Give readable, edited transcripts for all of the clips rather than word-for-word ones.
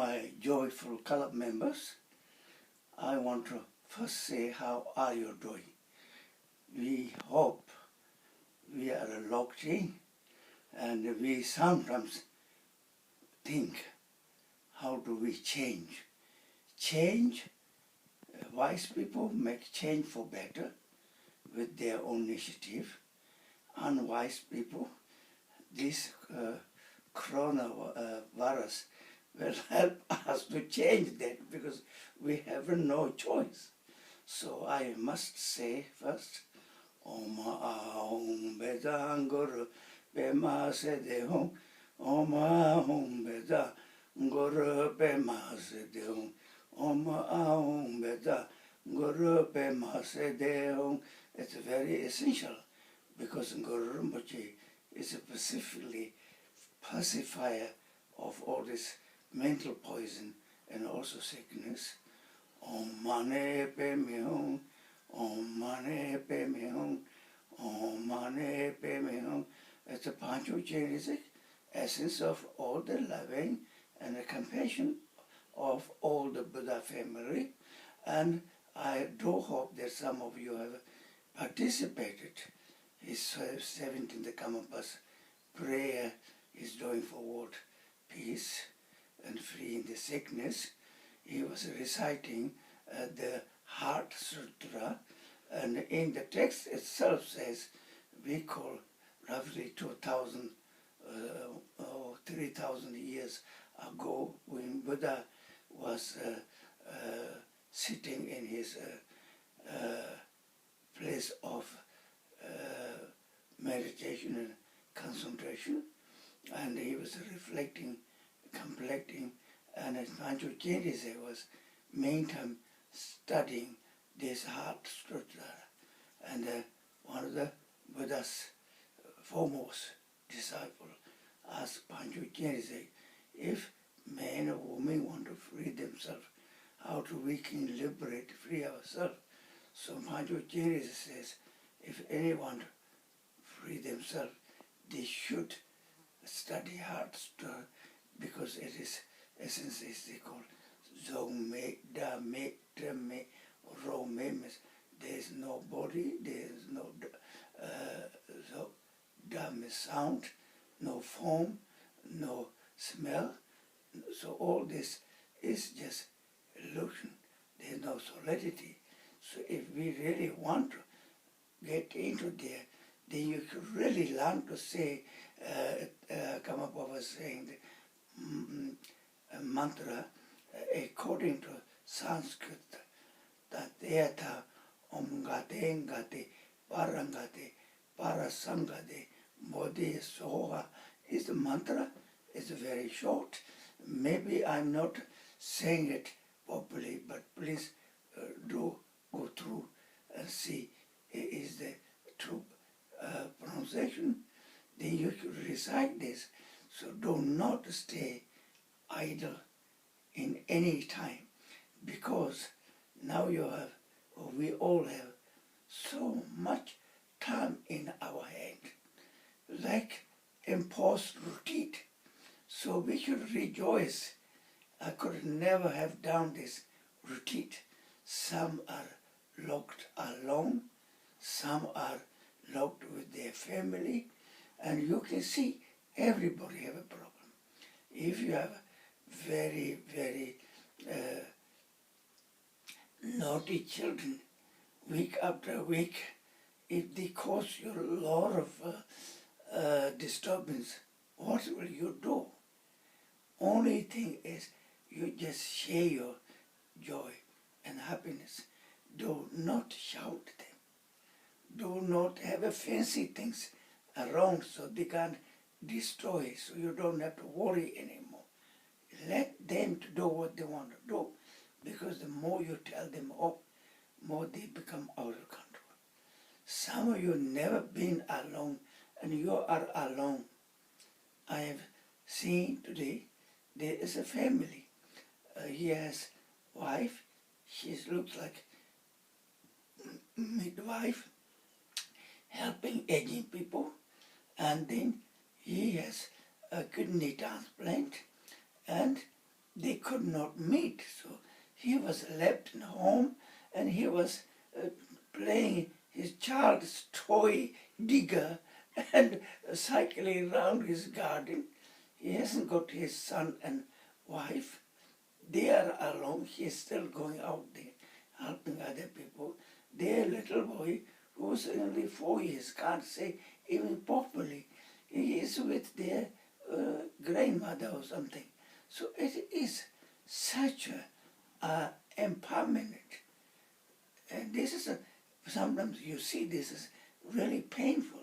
my joyful club members, I want to first say, how are you doing? We hope we are locked in, and we sometimes think, how do we change? Change, wise people make change for better with their own initiative. Unwise people, this coronavirus will help us to change that, because we have no choice. So I must say first, Om Ahum Vedang Guru Pema Sedehum, Om Ahum Vedang Guru Pema Sedehum, Om Ahum Vedang Guru Pema Sedehum. It's very essential, because Guru Rinpoche is specifically pacifier of all this mental poison and also sickness. Om Mane Pe Mihung, Om Mane Pe Mihung, Om Mane Pe Mihung. It's a Panchogenetic essence of all the loving and the compassion of all the Buddha family. And I do hope that some of you have participated. His 17th Karmapas prayer is doing for world peace and freeing the sickness. He was reciting the Heart Sutra, and in the text itself says, we call roughly 2,000 or 3,000 years ago, when Buddha was sitting in his place of meditation and concentration, and he was reflecting, complecting, and as Panchogenesis was meantime studying this Heart Sutra. And one of the Buddha's foremost disciple asked Panchogenesis, if man or woman want to free themselves, how do we can liberate, free ourselves? So Panchogenesis says, if anyone free themselves, they should study Heart Sutra, because it is essence is they call Zong Me Da Me Tra Me Ro Me. There is no body, there is no Da Me sound, no form, no smell. So all this is just illusion. There is no solidity. So if we really want to get into there, then you could really learn to say, Karmapa was saying the mantra according to Sanskrit, Tatheta Omgate Ngate Parangate Parasangate Bodhi Soha is the mantra. It's very short. Maybe I'm not saying it properly, but please do go through and see is the true pronunciation. Then you should recite this. So do not stay idle in any time, because now you have, or we all have, so much time in our hand, like imposed retreat. So we should rejoice. I could never have done this retreat. Some are locked alone, some are locked with their family, and you can see everybody have a problem. If you have very, very naughty children, week after week, if they cause you a lot of disturbance, what will you do? Only thing is, you just share your joy and happiness. Do not shout them. Do not have a fancy things around so they can't destroy, so you don't have to worry anymore. Let them to do what they want to do, because the more you tell them off, more they become out of control. Some of you never been alone, and you are alone. I have seen today, there is a family. He has wife, she looks like midwife, helping aging people, and then he has a kidney transplant, and they could not meet. So he was left in home and he was playing his child's toy digger and cycling around his garden. He hasn't got his son and wife. They are alone. He is still going out there helping other people. Their little boy, who's only 4 years, can't say even properly. He is with their grandmother or something. So it is such a empowerment. And this is sometimes you see this is really painful.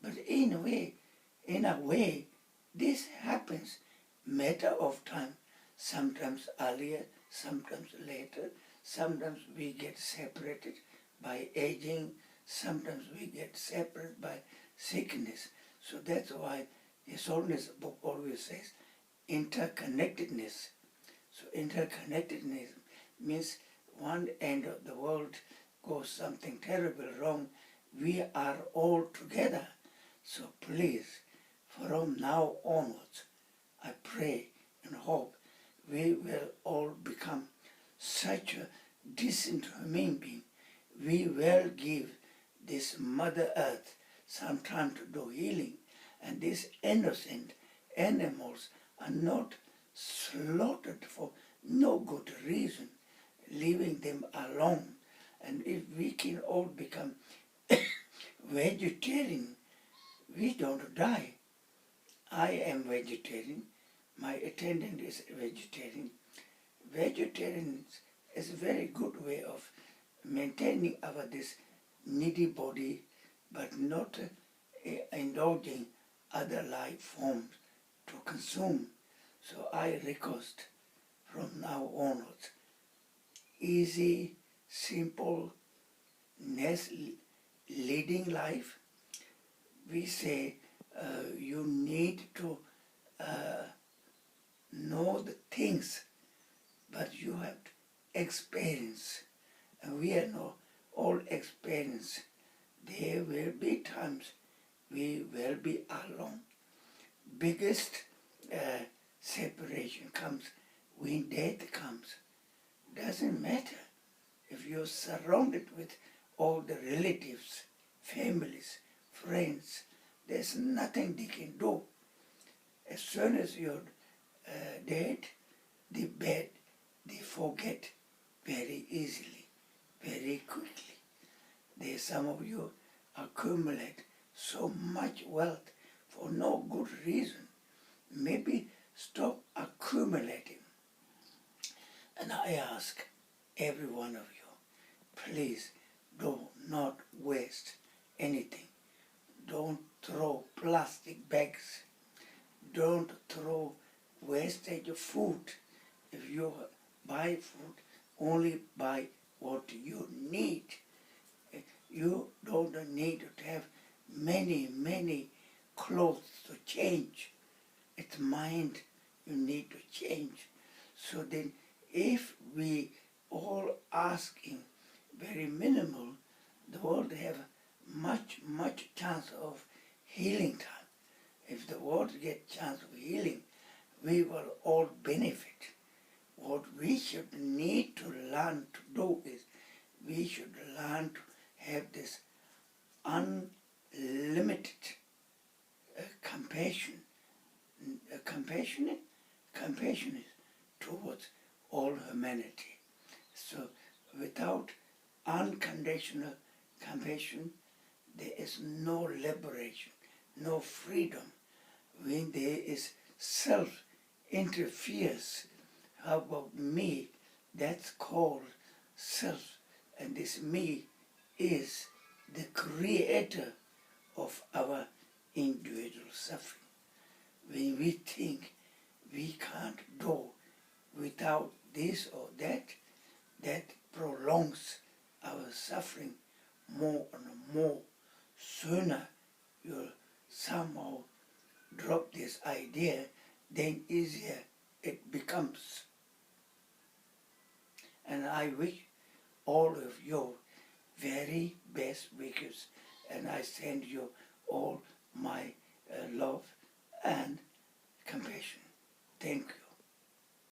But in a way, this happens matter of time. Sometimes earlier, sometimes later. Sometimes we get separated by aging. Sometimes we get separated by sickness. So that's why His Holiness book always says interconnectedness. So interconnectedness means one end of the world goes something terrible wrong, we are all together. So please, from now onwards, I pray and hope we will all become such a decent human being. We will give this Mother Earth some time to do healing, and these innocent animals are not slaughtered for no good reason, leaving them alone. And if we can all become vegetarian, we don't die. I am vegetarian. My attendant is vegetarian. Vegetarian is a very good way of maintaining our this needy body, but not indulging other life forms to consume. So I request from now onwards, easy, simple, leading life. We say you need to know the things, but you have to experience. And we are not all experience. There will be times we will be alone. Biggest separation comes when death comes. Doesn't matter if you're surrounded with all the relatives, families, friends. There's nothing they can do. As soon as you're dead, they forget very easily, very quickly. There's some of you accumulate so much wealth for no good reason. Maybe stop accumulating. And I ask every one of you, please do not waste anything. Don't throw plastic bags. Don't throw wastage of food. If you buy food, only buy what you need. You don't need to have many clothes to change. It's mind you need to change. So then if we all asking very minimal, the world have much chance of healing time. If the world get chance of healing, we will all benefit. What we should need to learn to do is, we should learn to have this unlimited compassionate towards all humanity. So without unconditional compassion, there is no liberation, no freedom. When there is self-interference, how about me? That's called self. And this me is the creator of our individual suffering. When we think we can't do without this or that, that prolongs our suffering more and more. Sooner you'll somehow drop this idea, then easier it becomes. And I wish all of you very best wishes, and I send you all my love and compassion. Thank you.